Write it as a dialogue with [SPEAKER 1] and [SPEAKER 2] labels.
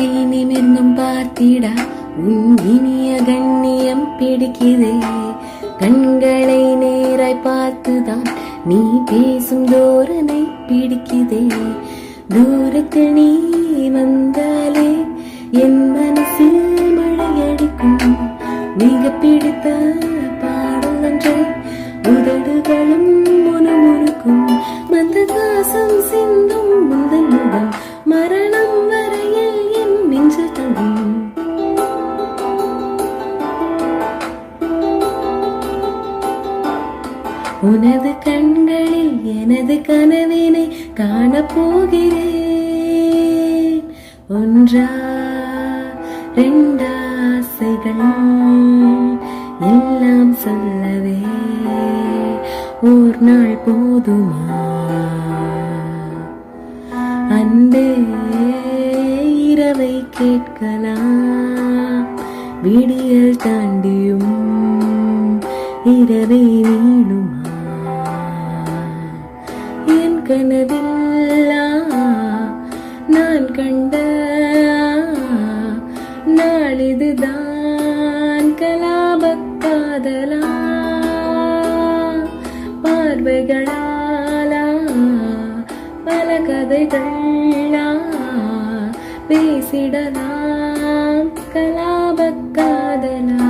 [SPEAKER 1] தலை நிமிர்ந்தும் பார்த்திட உன் இனிய கண்ணியம் பிடிக்குதே. கண்களை நேராய் பார்த்துதான் நீ பேசும் தோரணை பிடிக்குதே. தூரத்தில் நீ வந்தாலே என் மனசில் மழையடிக்கும். மிக பிடித்த பாடல் ஒன்றை உதடுகளும் முணுமுணுக்கும். மந்தகாசம் சிந்தும் முந்தன் முகம் மரணம் வரையில் என் நெஞ்சு தங்கும். உனது கண்களில் எனது கனவினை காணப்போகிறேன். ஒன்றா ரெண்டாசைகள் எல்லாம் சொல்லவே ஓர் நாள் போதுமா? அன்பே இரவை கேட்கலாம். விடியல் தாண்டியும் இரவை நீளுமா? என் கனவில்லா நான் கண்ட நாளிதுதான் கலாபக்காதலா? பார்வைகளாலா பல கதைகளா பேசிடலாம் கலாபக்காதலா?